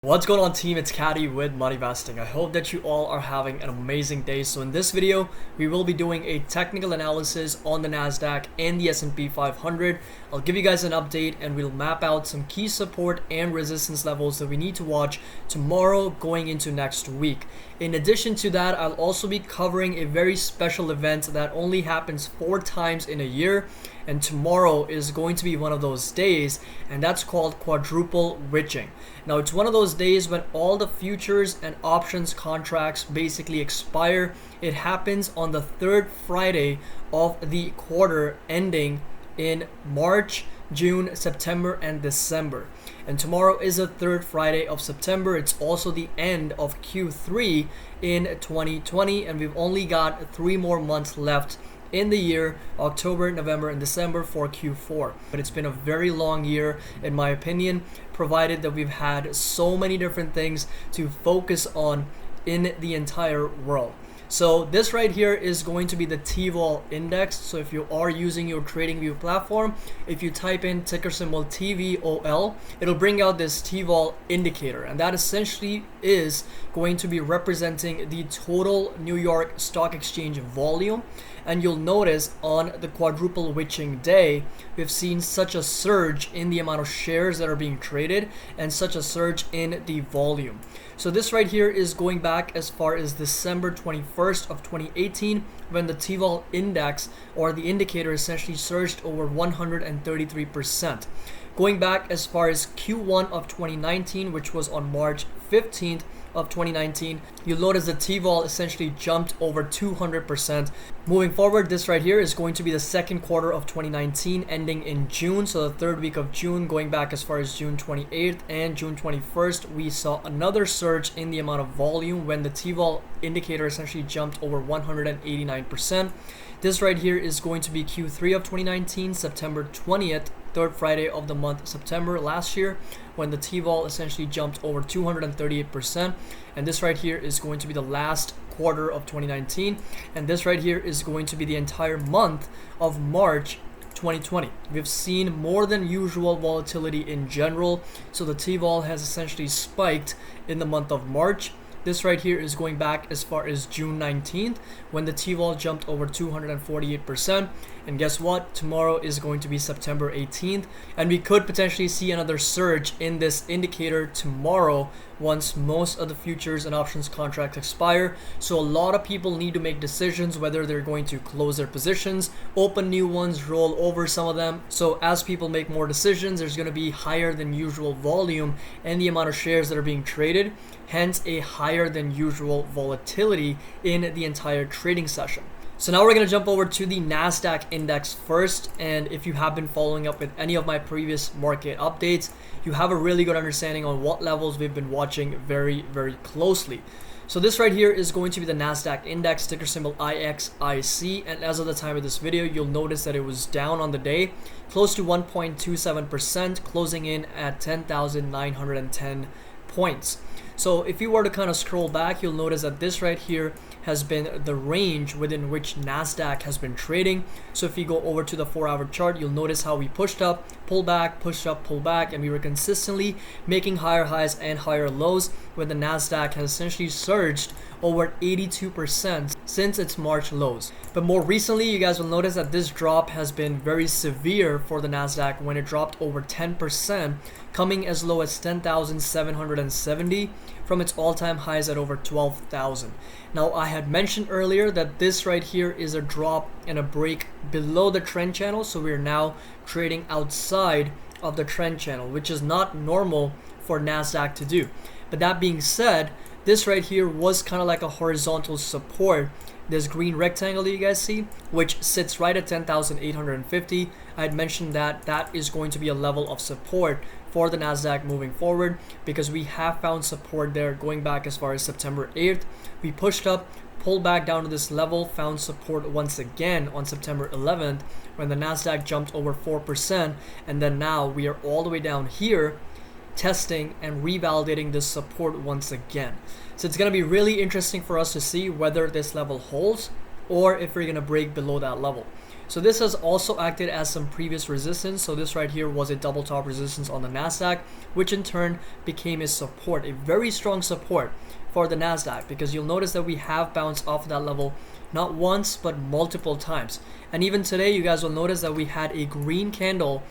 What's going on, team? It's Caddy with Moneyvesting. I hope that you all are having an amazing day. So in this video, we will be doing a technical analysis on the Nasdaq and the S&P 500. I'll give you guys an update and we'll map out some key support and resistance levels that we need to watch tomorrow going into next week. In addition to that, I'll also be covering a very special event that only happens 4 times in a year, and tomorrow is going to be one of those days, and that's called quadruple witching. Now, it's one of those days when all the futures and options contracts basically expire. It happens on the third Friday of the quarter ending in March, June, September, and December. And tomorrow is the third Friday of September. It's also the end of Q3 in 2020, and we've only got 3 more months left in the year, October, November, and December for Q4. But it's been a very long year, in my opinion, provided that we've had so many different things to focus on in the entire world. So this right here is going to be the TVOL index. So if you are using your TradingView platform, if you type in ticker symbol TVOL, it'll bring out this TVOL indicator, and that essentially is going to be representing the total New York Stock Exchange volume. And you'll notice on the quadruple witching day, we've seen such a surge in the amount of shares that are being traded and such a surge in the volume. So this right here is going back as far as December 21st of 2018, when the TVOL index, or the indicator, essentially surged over 133%. Going back as far as Q1 of 2019, which was on March 15th of 2019, you'll notice the TVOL essentially jumped over 200%. Moving forward, this right here is going to be the second quarter of 2019 ending in June. So the third week of June, going back as far as June 28th and June 21st, we saw another surge in the amount of volume when the TVOL indicator essentially jumped over 189%. This right here is going to be Q3 of 2019, September 20th, third Friday of the month September last year, when the TVOL essentially jumped over 238%. And this right here is going to be the last quarter of 2019, and this right here is going to be the entire month of March 2020. We've seen more than usual volatility in general, so the TVOL has essentially spiked in the month of March. This right here is going back as far as June 19th, when the TVOL jumped over 248%. And guess what? Tomorrow is going to be September 18th, and we could potentially see another surge in this indicator tomorrow once most of the futures and options contracts expire. So a lot of people need to make decisions whether they're going to close their positions, open new ones, roll over some of them. So as people make more decisions, there's going to be higher than usual volume and the amount of shares that are being traded, hence a higher than usual volatility in the entire trading session. So now we're going to jump over to the Nasdaq index first, and if you have been following up with any of my previous market updates, you have a really good understanding on what levels we've been watching very closely. So this right here is going to be the Nasdaq index, ticker symbol IXIC, and as of the time of this video, you'll notice that it was down on the day, close to 1.27%, closing in at 10,910 points. So if you were to kind of scroll back, you'll notice that this right here has been the range within which Nasdaq has been trading. So if you go over to the 4-hour chart, you'll notice how we pushed up, pulled back, pushed up, pulled back, and we were consistently making higher highs and higher lows, when the Nasdaq has essentially surged over 82% since its March lows. But more recently, you guys will notice that this drop has been very severe for the Nasdaq, when it dropped over 10%, coming as low as 10,770 from its all-time highs at over 12,000. Now, I had mentioned earlier that this right here is a drop and a break below the trend channel, so we're now trading outside of the trend channel, which is not normal for Nasdaq to do. But that being said, this right here was kind of like a horizontal support, this green rectangle that you guys see, which sits right at 10,850. I had mentioned that that is going to be a level of support for the Nasdaq moving forward, because we have found support there going back as far as September 8th. We pushed up, pulled back down to this level, found support once again on September 11th, when the Nasdaq jumped over 4%, and then now we are all the way down here testing and revalidating this support once again. So it's going to be really interesting for us to see whether this level holds or if we're going to break below that level. So this has also acted as some previous resistance. So this right here was a double top resistance on the Nasdaq, which in turn became a support, a very strong support for the Nasdaq, because you'll notice that we have bounced off of that level not once but multiple times. And even today, you guys will notice that we had a green candle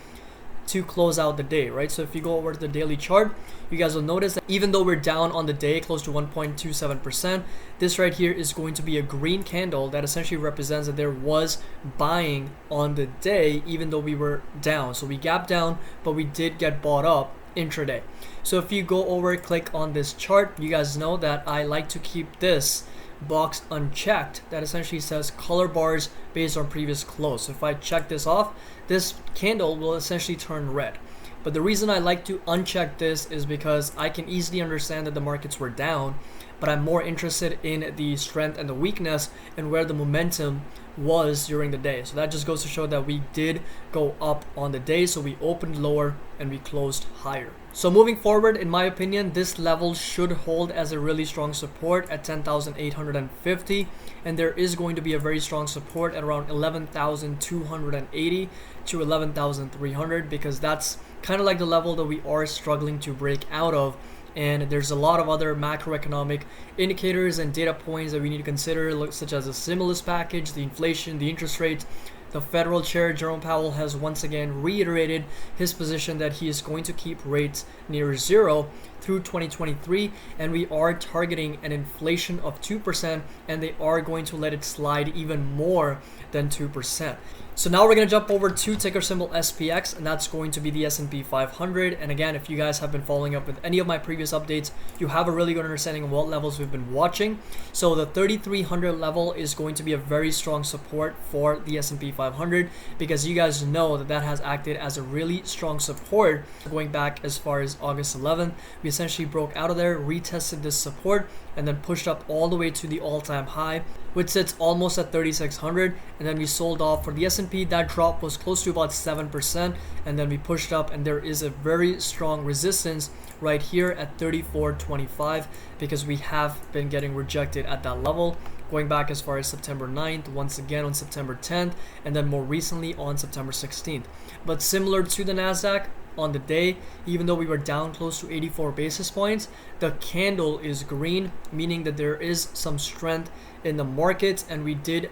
to close out the day, right? So if you go over to the daily chart, you guys will notice that even though we're down on the day close to 1.27%, this right here is going to be a green candle that essentially represents that there was buying on the day even though we were down. So we gapped down, but we did get bought up intraday. So if you go over, click on this chart, you guys know that I like to keep this box unchecked that essentially says color bars based on previous close. So if I check this off, this candle will essentially turn red. But the reason I like to uncheck this is because I can easily understand that the markets were down, but I'm more interested in the strength and the weakness and where the momentum was during the day. So that just goes to show that we did go up on the day. So we opened lower and we closed higher. So moving forward, in my opinion, this level should hold as a really strong support at 10,850, and there is going to be a very strong support at around 11,280 to 11,300, because that's kind of like the level that we are struggling to break out of. And there's a lot of other macroeconomic indicators and data points that we need to consider, such as the stimulus package, the inflation, the interest rates. The Federal Chair, Jerome Powell, has once again reiterated his position that he is going to keep rates near zero through 2023, and we are targeting an inflation of 2%, and they are going to let it slide even more than 2%. So now we're going to jump over to ticker symbol SPX, and that's going to be the S&P 500. And again, if you guys have been following up with any of my previous updates, you have a really good understanding of what levels we've been watching. So the 3,300 level is going to be a very strong support for the S&P 500, because you guys know that that has acted as a really strong support going back as far as August 11th. We essentially broke out of there, retested this support, and then pushed up all the way to the all-time high, which sits almost at 3,600, and then we sold off. For the S&P, that drop was close to about 7%, and then we pushed up, and there is a very strong resistance right here at 3,425, because we have been getting rejected at that level going back as far as September 9th, once again on September 10th, and then more recently on September 16th. But similar to the Nasdaq, on the day, even though we were down close to 84 basis points, the candle is green, meaning that there is some strength in the market, and we did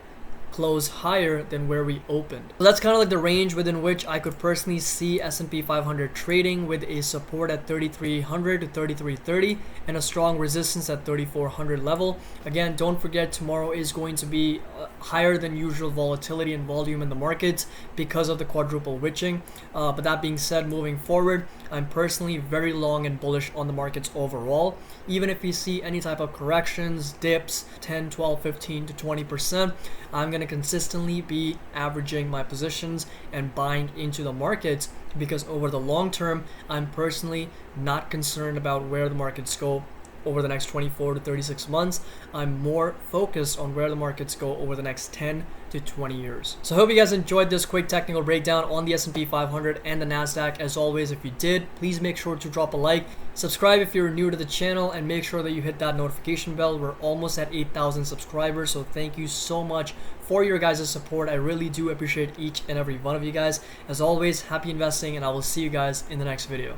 close higher than where we opened. So that's kind of like the range within which I could personally see S&P 500 trading, with a support at 3,300 to 3,330 and a strong resistance at 3,400 level. Again, don't forget, tomorrow is going to be higher than usual volatility and volume in the markets because of the quadruple witching. But that being said, moving forward, I'm personally very long and bullish on the markets overall. Even if we see any type of corrections, dips, 10, 12, 15 to 20%, I'm going to consistently be averaging my positions and buying into the markets, because over the long term, I'm personally not concerned about where the markets go over the next 24 to 36 months. I'm more focused on where the markets go over the next 10 to 20 years. So I hope you guys enjoyed this quick technical breakdown on the S&P 500 and the Nasdaq. As always, if you did, please make sure to drop a like, subscribe if you're new to the channel, and make sure that you hit that notification bell. We're almost at 8,000 subscribers, so thank you so much for your guys' support. I really do appreciate each and every one of you guys. As always, happy investing, and I will see you guys in the next video.